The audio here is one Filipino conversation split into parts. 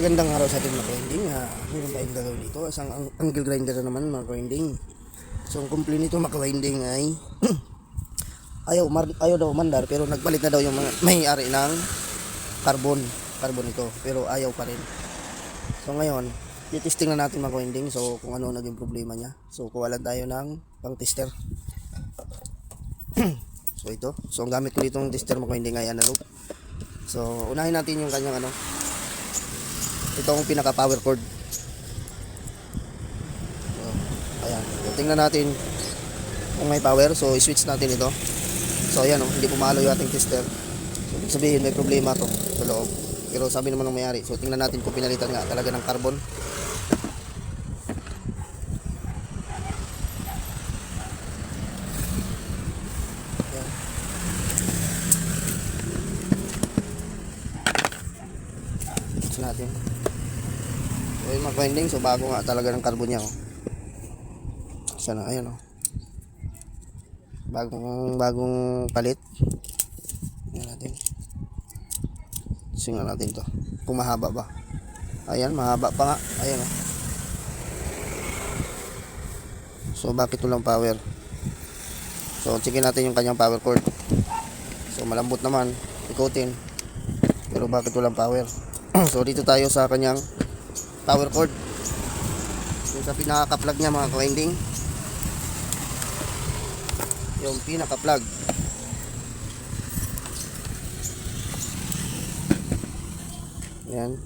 Magandang araw sa ating mga grinding. Meron tayong gagawin dito. Isang angle grinder na naman mga grinding. So ang complaint nito mga grinding ay ayaw daw mandar, pero nagpalit na daw yung mga may-ari ng carbon ito, pero ayaw pa rin. So ngayon i-testing na natin mga grinding, so kung ano naging problema niya. So kuha lang tayo ng pang tester. So ito, so ang gamit ko ditong tester mga grinding ay analog. So unahin natin yung kanyang itong pinaka power cord. So, ayan. So, tingnan natin kung may power. So i-switch natin ito. So ayan, hindi pumalo yung ating tester. So ibig sabihin may problema to sa loob. Pero sabi naman ng may-ari. So tingnan natin kung pinalitan nga talaga ng carbon. Ayan. Switch natin. So yung mga winding, so bago nga talaga ng carbon niya. Sana, ayan bagong palit. Ayan natin. Singa natin to. Kung mahaba ba. Ayan, mahaba pa nga. Ayan So bakit walang power? So checkin natin yung kanyang power cord. So malambot naman, ikutin. Pero bakit walang power? So dito tayo sa kanyang power cord. Yung sa pinaka-plug niya mga ka-winding. Yung pinaka-plug. Ayan.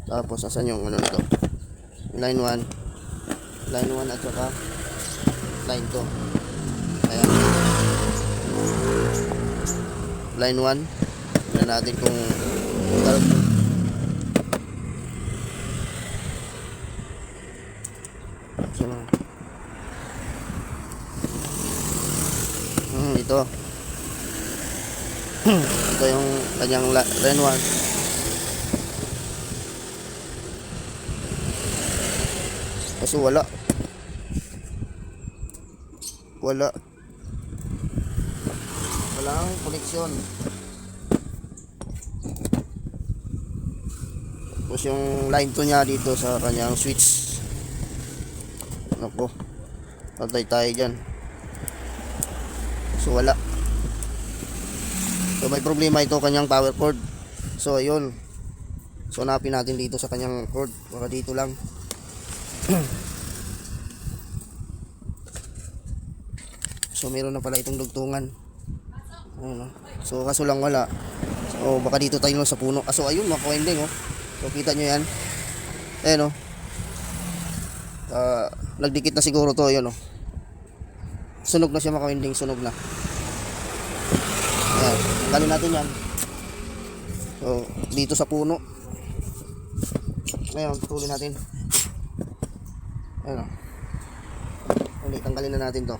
Tapos asan yung nito? Line 1 at saka line 2. Ayan. Line 1. Tignan natin kung ito ito yung kanyang line 1. Kaso walang koneksyon. Tapos yung line 2 niya dito sa kanyang switch. Nako, patay tayo dyan. So wala. So may problema ito kanyang power cord. So ayun. So hanapin natin dito sa kanyang cord. Baka dito lang. So meron na pala itong dugtungan. Ayun, so kaso lang wala. So baka dito tayo sa puno. So ayun mga ka-winding So kita nyo yan. Ayun nagdikit na siguro to. Ayun sunog na siya mga ka-winding. Sunog na. Ayan. Tanggalin natin yan. So dito sa puno. Ngayon putulin natin. Ayun ulit. Tanggalin na natin to.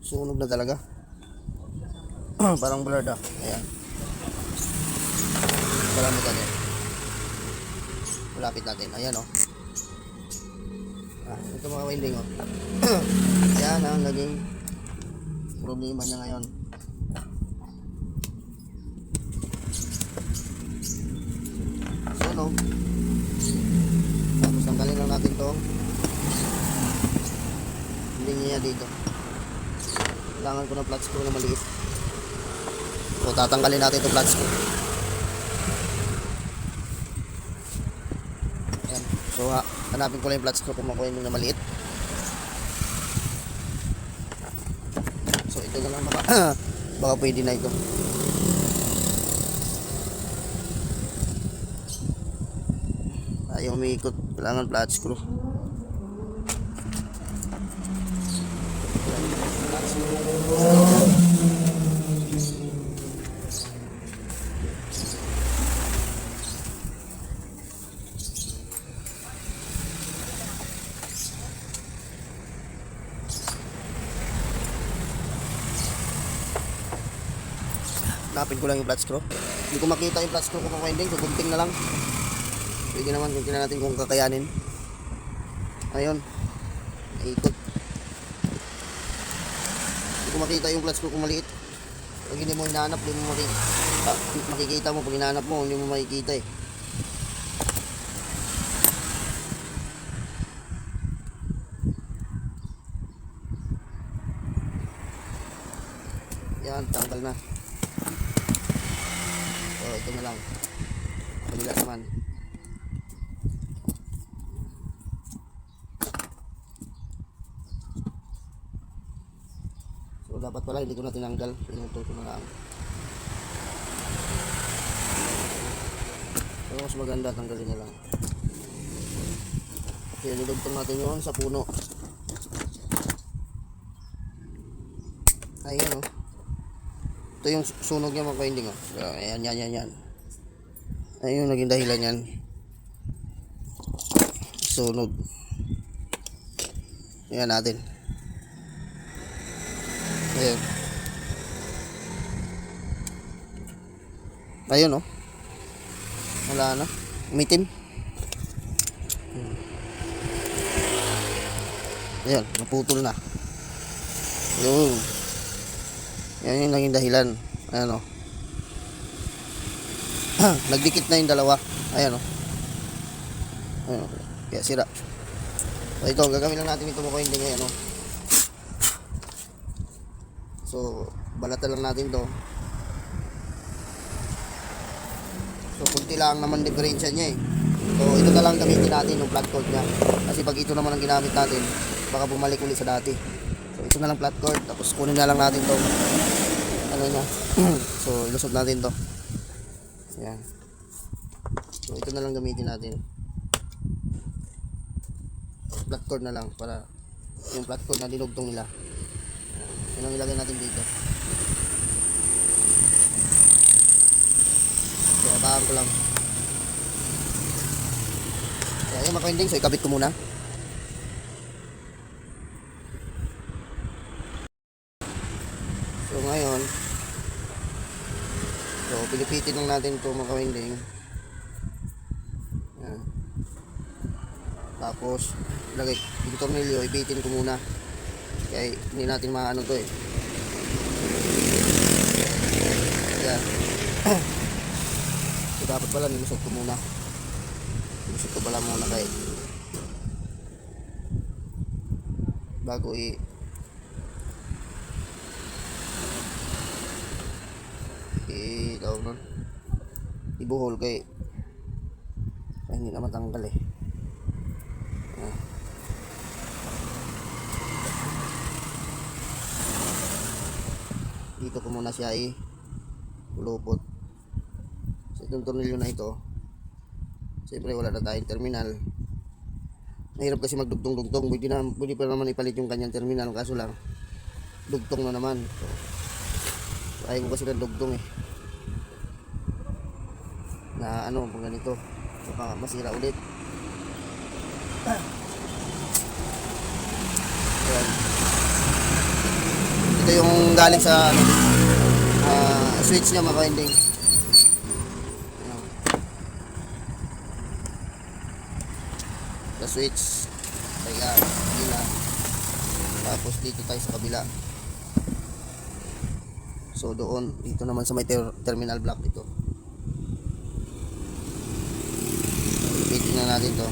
Sunog na talaga. Parang blurred Ayan. Malapit natin. Malapit natin. Ayan ito mga winding Ayan ang naging problema niya ngayon. Sunog. Tapos tanggalin lang natin to. Hindi niya dito. Kailangan ko ng flat screw na maliit. So tatanggalin natin itong flat screw. Ayan. So hanapin ko lang yung flat screw kung makuha yung na maliit. So ito na lang baka pwede na ito. Ayaw umiikot. Kailangan flat screw. Napin ko lang yung flat screw. Hindi ko makita yung flat screw kung winding. So gunting na lang. Pwede naman kung tingnan natin kung kakayanin. Ayun. Naikot. Hindi ko makita yung flat screw kung maliit. Pag hindi mo hinahanap, hindi mo makikita mo. Pag hinahanap mo, hindi mo makikita eh. Yan, tanggal na. So, ito na lang. Kabila naman. So, dapat pala hindi ko na tinanggal. Pinutol ko na lang. Pero mas maganda, tanggalin na lang. Kaya nilugtong natin yun sa puno. Ayan o. Ito yung sunog niya mga kainding o. Ayan, yan. Ayun yung naging dahilan yan. Sunog. Ayan natin. Ayun. Ayun o. Wala na. Umitim. Ayan, naputol na. Ayun. Yan yung naging dahilan. Ayan o. Nagdikit na yung dalawa. Ayan o. Ayan o. Kaya sira. So ito, gagawin lang natin ito mo hindi ngayon o. So, balatan lang natin to. So, kunti lang naman diferensya niya eh. So, ito na lang gamitin natin yung flat cord niya. Kasi pag ito naman ang ginamit natin, baka bumalik ulit sa dati. So, ito na lang flat cord. Tapos kunin na lang natin to. Ano niya. So, ilusot natin to. Ayan. So, ito na lang gamitin natin. Flat cord na lang para yung flat cord na dinugtong nila. Yan ang ilagay natin dito. So, abahan ko lang. So, ayan mga kainding. So, ikabit ko muna. So, ngayon, so, pilipitin lang natin ito mga kainding. Ayan. Tapos, ilagay yung tornilyo, ibitin ko muna. Kaya hindi natin maano to eh. Ayan. So, dapat pala nilusot ko muna. Nilusot ko pala muna kaya bago tawag nun, ibuhol kay hindi na matanggal eh. Dito ko muna siya ulupot. So itong tornilyo na ito, siyempre wala na tayong terminal. Mahirap kasi magdugtong-dugtong. Pwede pa naman ipalit yung kanyang terminal, kaso lang dugtong na naman. So ayaw ko kasi ng dugtong eh, na ano pag ganito baka masira ulit. Ayan. Ito yung galing sa switch niya mga kainding. Sa switch kaya kabila. Tapos dito tayo sa kabila. So doon, dito naman sa may terminal block dito. Ipitin na natin to.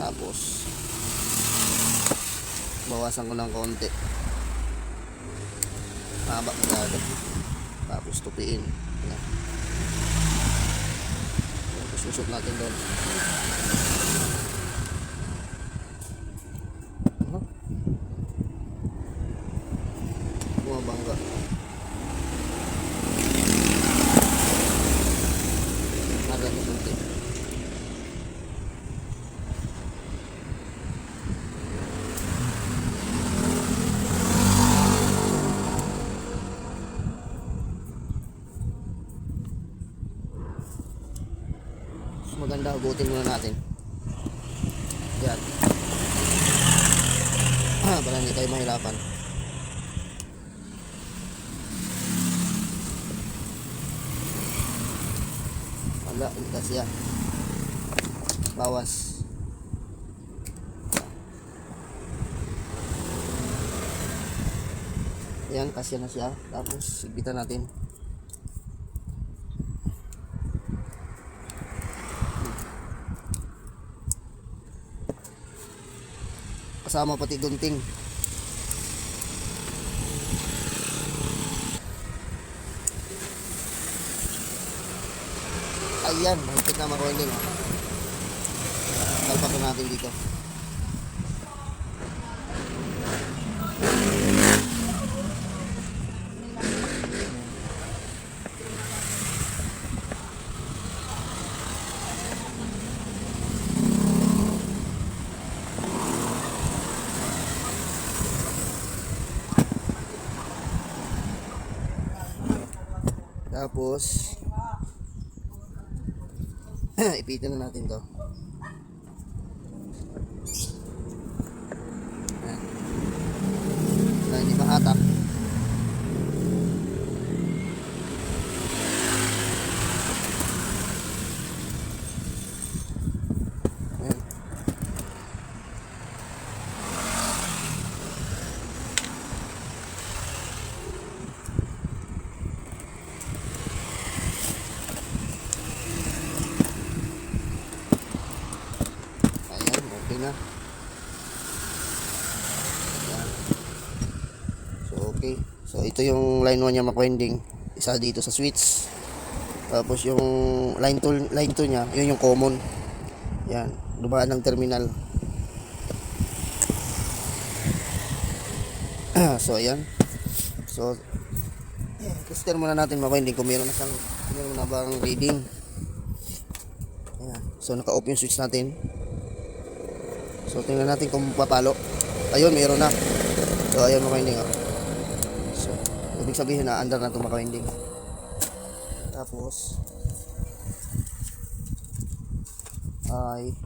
Tapos bawasan ko ng konti. Haba masyado. Tapos tupiin. Ayan. Tapos susot natin doon. Bumabangga. Natin yung konti. Maganda, hugutin muna natin. Yan. Para hindi tayo mahirapan. Wala, hindi kasi yan. Bawas. Ayan, kasya na siya. Tapos, sigbitan natin. Kasama pati gunting. Ayan, mahigpit na mga winding. Talpak na natin dito. Tapos ipitin na natin to. Ayan. Na hindi mahatak. Ayan. Okay na. Ayan. So okay. So ito yung line 1 niya makwending. Isa dito sa switch. Tapos yung line 2 niya, yun yung common. Yan, dumaan ng terminal. So ayan. So tester muna natin makwending kung meron na bang reading. Ayan. So naka-off yung switch natin. So tingnan natin kung papalo. Ayun, mayroon na. So ayun mga winding. So ibig sabihin na under na itong mga winding. Tapos ay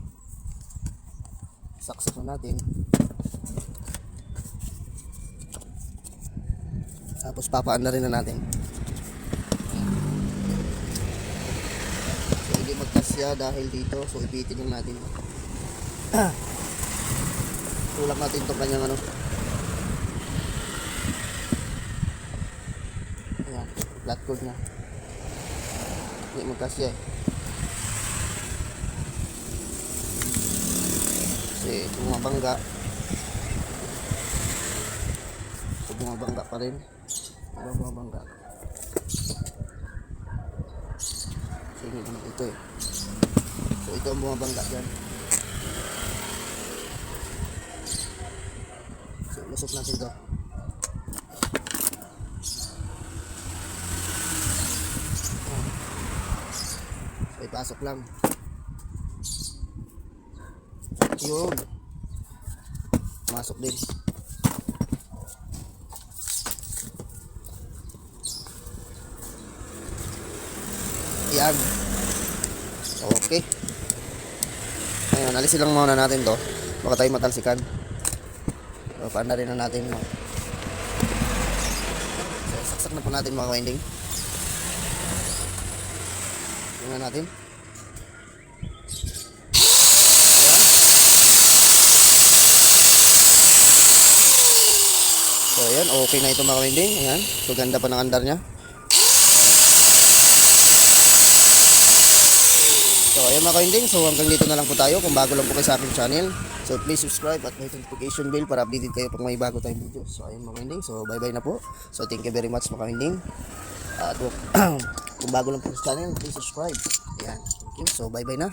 saksak na natin. Tapos papaanda rin na natin. So hindi magkasya dahil dito. So ipitin lang natin. Tulak natin itong kanyang ano. Ayan, flat cord na. Hindi magkasya eh. Kasi bumabangga. So bumabangga pa rin. Bumabangga. So hindi naman ito eh. So ito ang bumabangga dyan. Lusok natin to. So ipasok lang. Yun. Masok din. Yan. Okay. Ayun, alisin lang muna natin to. Baka tayo matalsikan. So, paanda rin na natin. So, saksak na po natin mga winding. Tingnan natin. Ayan. So, ayan. Okay na ito mga winding. Ayan. So, ganda pa ng andar niya. So, ayan mga winding. So, hanggang dito na lang po tayo. Kung bago lang po kayo sa aking channel. So please subscribe at may notification bell para updated kayo pag may bago tayong video. So ayun mga winding. So bye bye na po. So thank you very much mga winding. At kung bago lang po sa channel, please subscribe. Ayan. Thank you. So bye bye na.